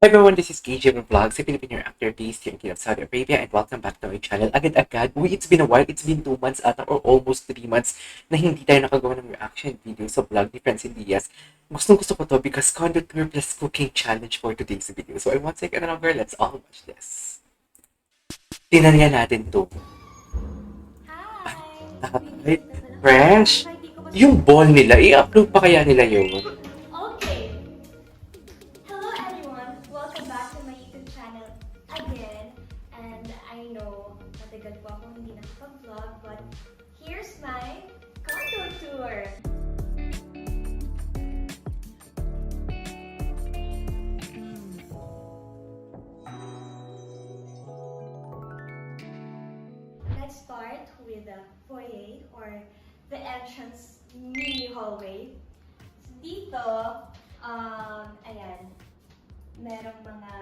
Hi everyone, this is KJ Vlogs, a Filipino actor based here in King of Saudi Arabia, and welcome back to my channel. Agad-agad, it's been a while, it's been 2 months ata or almost 3 months na hindi tayo nakagawa ng reaction video sa vlog ni Francine Diaz. Gustong-gusto ko to because Condo Tour plus cooking challenge for today's video. So I won't take any longer, let's all watch this. Tingnan nga natin to. Hi! Fresh! Yung ball nila, i-upload pa kaya nila yun? Okay. Hello everyone. Welcome back to my YouTube channel again. And I know matagal po akong hindi nakapag-vlog, but here's my condo tour. Let's start with the foyer or the entrance mini hallway. Dito, ayan, merong mga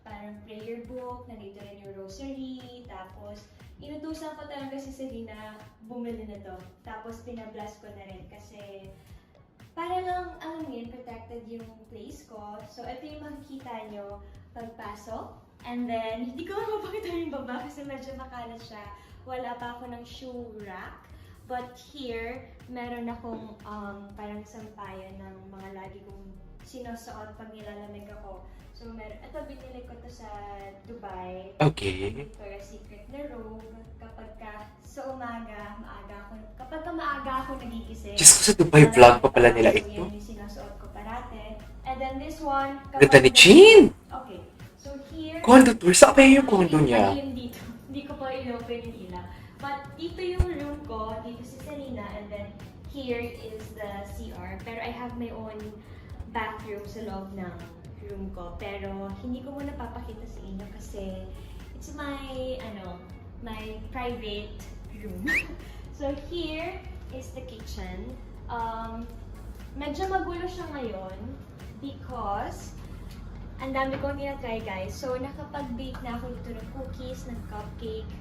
parang prayer book, nandito rin yung rosary, tapos inutusan ko talaga si Selena bumili na to. Tapos pinablast ko na rin kasi para lang, alam yun, protected yung place ko. So ito yung makikita nyo pagpasok. And then, hindi ko mapakita yung baba kasi medyo makalat siya. Wala pa ako ng shoe rack. But here, meron akong parang sampayan ng mga lagi kong sinusuot pag nilalamig ako. So, ito binili ko to sa Dubai. Okay. Victoria's Secret na robe. Kapag maaga ako nagigising. Diyos ko, sa Dubai vlog pa pala nila So, ito. yan yung sinusuot ko parate. And then this one, Ganda ni Chin! Okay. So, here, Condo tour, saan kaya yung condo niya? ayun dito. Hindi ko pa in-open yung ilaw. But dito yung room ko, dito si Selena, and then here is the CR. Pero I have my own bathroom sa loob ng room ko. Pero hindi ko muna papakita sa inyo kasi it's my private room. So here is the kitchen. Medyo magulo siya ngayon because ang dami kong tinatry, guys. So nakapag-bake na ako dito ng cookies, ng cupcake.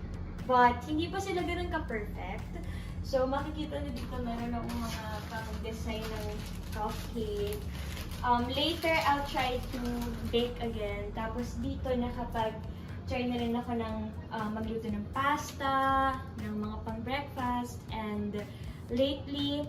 But, hindi pa sila ganun ka-perfect. So, makikita niyo dito meron akong mga pang-design ng cupcake. Later, I'll try to bake again. Tapos, dito nakapag-try na rin ako ng magluto ng pasta, ng mga pang-breakfast. And, lately,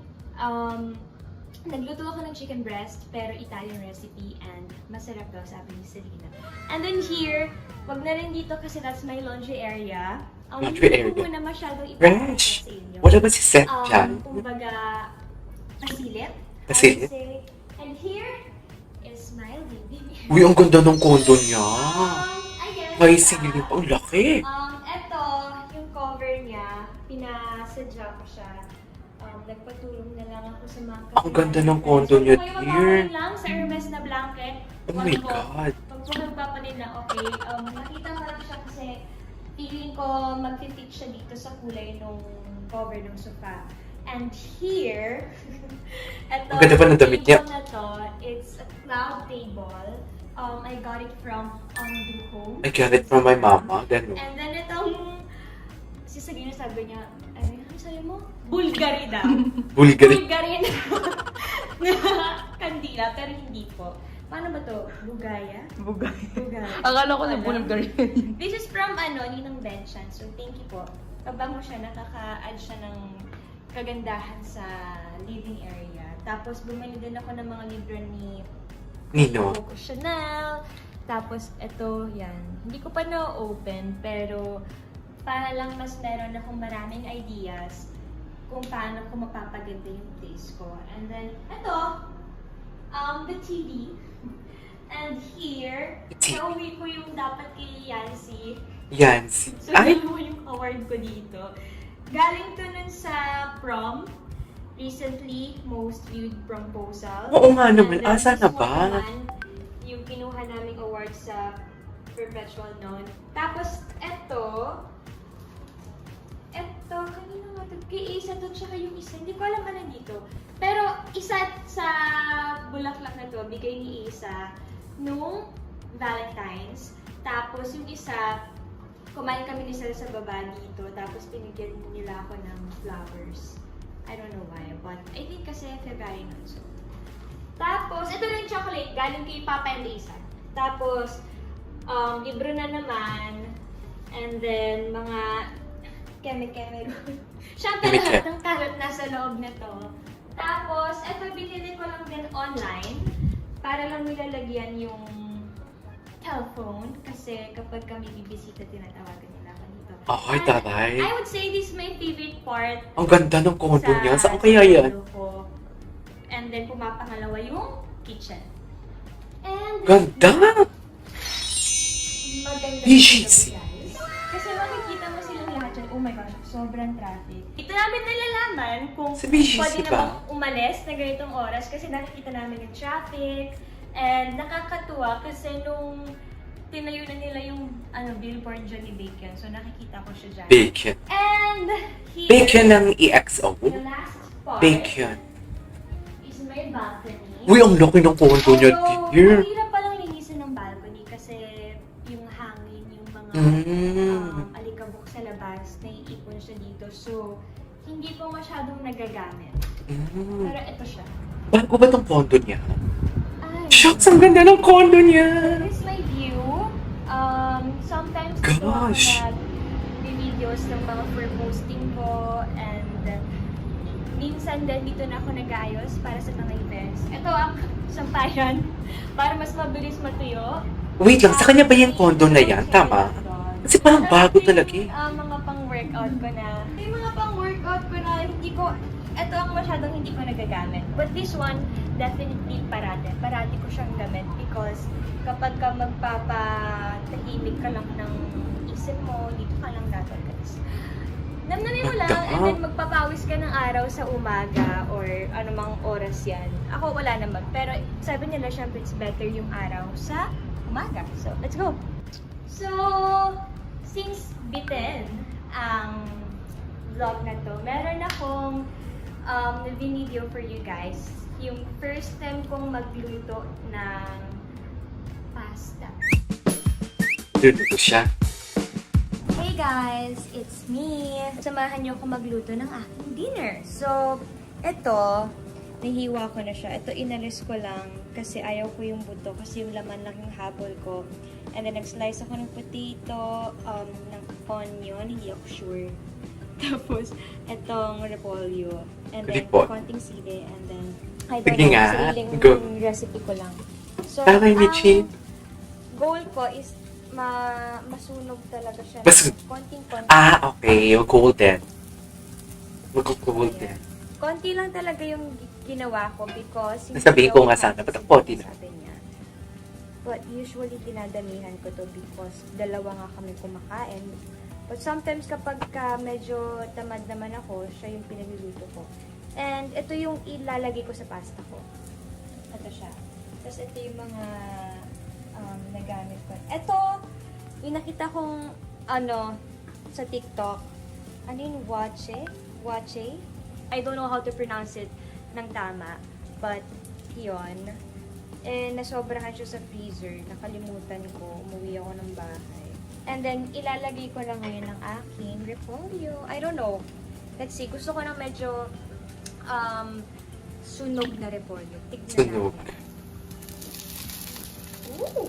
nagluto ako ng chicken breast, pero Italian recipe, and masarap daw, sabi ni Selena. And then here, wag na rin dito kasi that's my laundry area. Laundry area. Hindi ko muna masyadong ipapakita Fresh! sa inyo. Wala ba si Seth dyan? Kumbaga, pasilip. Pasilip? I would say. And here is my living area. Uy, ang ganda ng condo niya! Ayan. May silip, ang laki! Ito, yung cover niya, pinasadya ko siya. Nagpatulong na lang ako sa mga Ang ganda ng condo niya, dear. Kayo lang sa Hermes na blanket. Oh my God! Pag po nagpapanin na, okay. Nakita ko lang siya kasi feeling ko mag-fit siya dito sa kulay nung cover ng sofa. And here, ito, Ang ganda pa ng damit niya. table na to, it's a cloud table. I got it from Undo Home. I got it from my mama, gano'n. And then itong, si Sagina sabi niya, ano sabi mo? Bulgari daw. Bulgari. Bulgari na kandila, pero hindi po. Paano ba to? Bugaya? Bugay. Bugaya. Akala ko na Wala. Bulgari. This is from Ninang Benchan. So, thank you po. Pabango siya, nakaka-add siya ng kagandahan sa living area. Tapos, bumili din ako ng mga libro ni Nino. Coco Chanel. Tapos, ito, yan. Hindi ko pa na-open, pero para lang mas meron akong maraming ideas kung paano ko mapapaganda yung place ko. And then, ito, the TV. And here, nauwi ko yung dapat kay Yancy. Yancy. So, Ay! dalawa yung award ko dito. Galing to nun sa prom. Recently, most viewed proposal. Oo nga naman. And then Asa this na ba? one naman, yung kinuha naming award sa Perpetual Noon. Tapos, kanina nga ito, kay Isa to, tsaka yung isa, hindi ko alam ba nandito. Pero, isa sa bulaklak na to, bigay ni Isa nung Valentine's. Tapos, yung isa, kumain kami ni Sel sa baba dito, tapos pinigyan nila ako ng flowers. I don't know why, but I think kasi February nun. So. Tapos, ito rin chocolate, galing kay Papa and Lisa. Tapos, libro na naman. And then, mga keme-keme roll. Siyempre, lahat ng tarot nasa loob na to. Tapos, eto, binili ko lang din online. Para lang nilalagyan yung telephone. Kasi kapag kami bibisita, tinatawagan nila ako dito. Ay, taray. I would say this is my favorite part. Ang ganda ng condo niya. Saan kaya yan? Ko. And then, pumapangalawa yung kitchen. And Ganda! maganda BGC. ito, guys. Kasi makikita mo silang lahat dyan. Oh my gosh, sobrang traffic. Ito namin nalalaman kung Sa BGC pwede ba? namang umalis na ganitong oras kasi nakikita namin yung traffic. And nakakatuwa kasi nung tinayo na nila yung billboard dyan ni Bacon. So nakikita ko siya dyan. Bacon. And here, Bacon ng EXO. the last part Bacon. is my balcony. Uy, ang laki ng condo niya, dear. Mahirap palang linisin ng balcony kasi yung hangin, yung mga alikabok sa labas, naiipon siya dito. So, hindi ko masyadong nagagamit. Pero ito siya. Bago ba tong condo niya? Ay, Shucks, ang ganda ng condo niya! this is my view. Sometimes dito ako Gosh! nag-videos ng mga for posting ko and minsan din dito na ako nag-ayos para sa mga events. Ito ang sampayan para mas mabilis matuyo. Wait lang, sa kanya ba yung condo na yan? Tama? Kasi parang bago talaga eh. Mga pang-workout ko na. Yung mga pang-workout ko na ito ang masyadong hindi ko nagagamit. But this one, definitely parate. Parati ko siyang gamit because kapag ka magpapatahimik ka lang ng isip mo, dito ka lang dapat guys. Namnamin mo lang and then magpapawis ka ng araw sa umaga or anumang oras yan. Ako wala naman. Pero sabi nila syempre it's better yung araw sa umaga. So, let's go! So, since bitin ang vlog na to, meron akong video for you guys. Yung first time kong magluto ng pasta. Luluto siya. Hey guys! It's me! Samahan niyo ako magluto ng aking dinner. So, ito, nahiwa ko na siya. Ito, inalis ko lang kasi ayaw ko yung buto kasi yung laman lang yung habol ko. And then, nag-slice ako ng potato, ng onion, hindi ako sure. Tapos, itong repolyo. And then, konting sili. And then, I don't Sige know, nga. sariling Go. recipe ko lang. So, Taray, Michi. goal ko is masunog talaga siya. Konting-konti. Okay. Golden. Mag-golden. Konti lang talaga yung ginawa ko because Nasabihin ko nga sana, ba't ang konti na? sabi niya. But usually dinadamihan ko to because dalawa nga kami kumakain. But sometimes kapag medyo tamad naman ako, siya yung pinagluluto ko. And ito yung ilalagay ko sa pasta ko. Ito siya. Tapos ito yung mga nagamit ko. Ito, yung nakita kong sa TikTok. Ano yung wache? Wache? I don't know how to pronounce it ng tama. But, yun. Nasobrahan siya sa freezer. Nakalimutan ko. Umuwi ako ng bahay. And then, ilalagay ko lang ngayon ng aking repolyo. I don't know. Let's see. Gusto ko ng medyo sunog na repolyo. Tignan Sunog. natin. Ooh!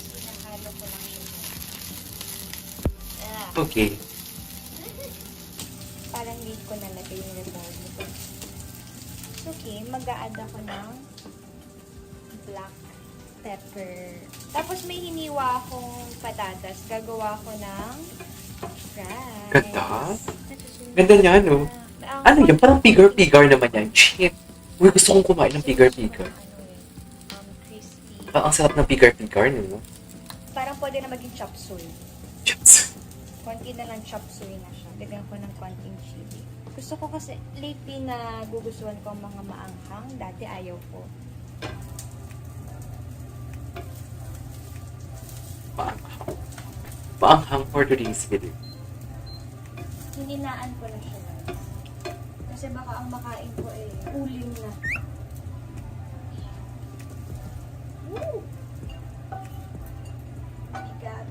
Sinahalo ko lang siya. Okay. Parang late ko nalagay yung repolyo. Okay, mag-a-add ako ng black pepper. Tapos may hiniwa akong patatas. Gagawa ko ng fries. Ganda. Ganda niya, no? Ano yan? Parang pigar-pigar naman yan. Shit. Uy, gusto kong kumain ng pigar-pigar. Crispy. Ang sarap ng pigar-pigar, no? Parang pwede na maging chop suey. Chips. Konti na lang chop suey na siya. Bigyan ko ng konting chili. Gusto ko kasi, lately na gugustuhan ko ang mga maanghang. Dati ayaw ko. Maanghang. Maanghang for today's video. Hininaan ko na siya, guys. Kasi baka ang makain ko uling na. Woo! Bigat.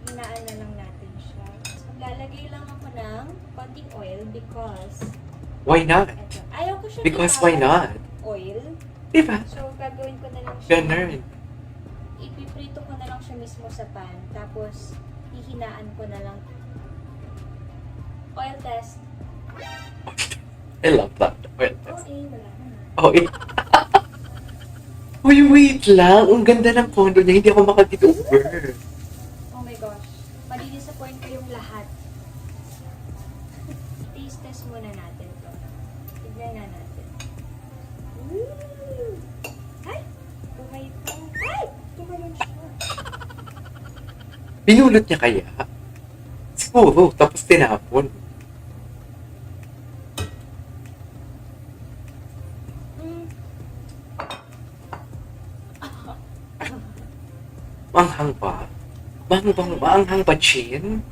Hinaan na lang natin siya. Lalagay lang ako ng konting oil because Why not? eto, ayaw ko siya Because why not? oil. Diba? So, gagawin ko na lang siya. Ganun. Ipiprito ko na lang siya mismo sa pan. Tapos, hihinaan ko na lang. Oil test. I love that. Well, Okay, wala na. oh, Uy, wait lang. Ang ganda ng condo niya. Hindi ako makaget over. Oh my gosh. Madi-disappoint ko yung lahat. Taste test muna natin to. Tignan na natin. Woo! Ay! Tumayo pa. Ay! Tumayo siya. Pinulot niya kaya? Siguro. Tapos tinapon. Mm. Manghang pa. Manghang pa, Chin.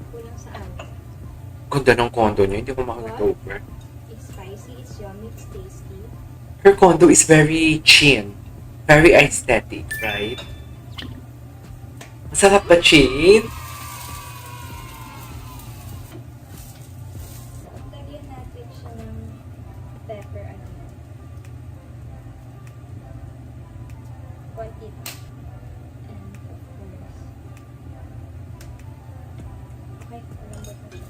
Kulang sa ano. Ganda ng condo niya. Hindi ako makaget over. It's spicy, it's yummy, it's tasty. Her condo is very Chin. Very aesthetic, right? Masarap ba, Chin? Lagyan natin siya ng pepper, ano yan. Konti lang. And of course. Okay, malambot na siya.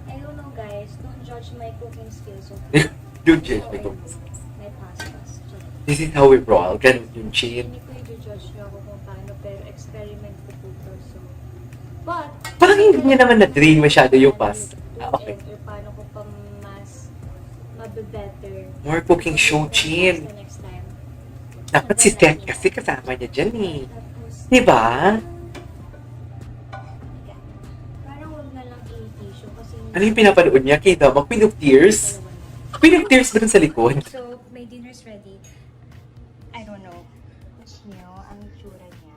I don't know guys, don't judge my cooking skills, okay? Don't judge me. My pastas. This is how we roll. Ganun yung Chin. Hindi ko i-judge nyo ako kung paano, pero experiment ko po to, so. But, Parang hindi niya naman na-drain masyado yung pasta. Okay. Or paano ko pa mas mabe-better. More cooking show, Chin. The next time. Dapat si Ted kasi kasama niya dyan eh. Tapos, Diba? parang huwag na lang i-tissue kasi Ano yung pinapanood niya? Kita mo? Queen of Tears? Queen of Tears ba dun sa likod? So, my dinner's ready. I don't know. It's new. Ang itsura niya.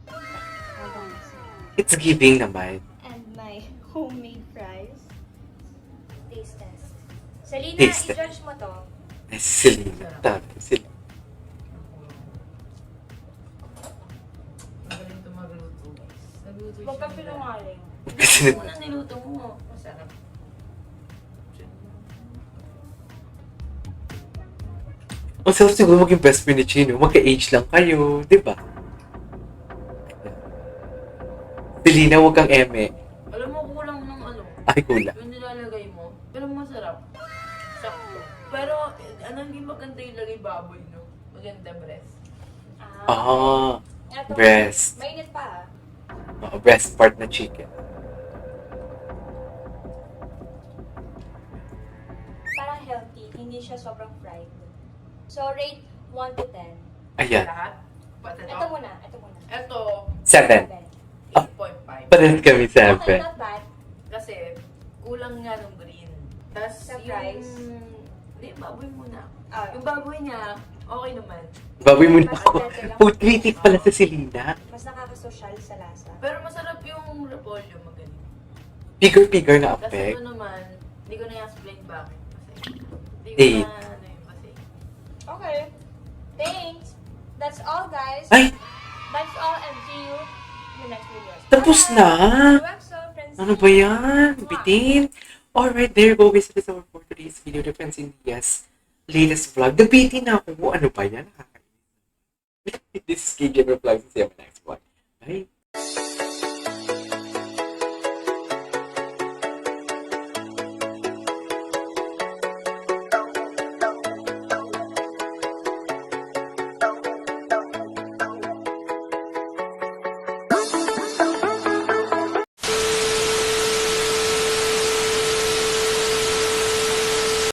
Hold on a second. It's giving naman. And my homemade fries. Taste test. Selena, Taste test. i-judge mo to. Eh, Selena. Tama, Selena. Magaling ito magluto. Nagluto Huwag kang pinungaling. Kasi Una niluto mo. Masarap. ang sarap siguro maging best friend ni Chino. Magka-age lang kayo. Diba? Selena, huwag kang eme. Alam mo, kulang ng ano. Ay, kulang. Yung nilalagay mo. Pero masarap. Sakto. Pero, ano, hindi maganda yung lagay baboy, no? Maganda breast. Ah, Eto, breast. mainit pa Breast part na chicken. Parang healthy. Hindi siya sobrang fried. So, rate 1 to 10. Ayan. Lahat. Pati Ito muna. Ito muna. Ito, 7. 8.5. Parehas kami Okay, 7. not bad. Kasi, kulang nga ng green. Tapos, Sa yung... fries? Hindi, baboy muna. Ah, Yung baboy niya, okay naman. Baboy mo na ako. Food critic pala sa Selena. mas nakakasosyal sa lasa. Pero masarap yung repolyo, magaling. Figure na Kasi affect. ito naman, hindi ko na i-explain bakit. Kasi, hindi ko Eh. na ano yun kasi. Okay. Thanks. That's all, guys. Ay, That's all, and see you in the next video. tapos na. UXO, friends. Ano ba yan? Bitin? Alright, there you go guys. This is our for today's video. The Friends India's latest vlog. Nabitin na ako. Ano ba yan? This is KJ Vlogs.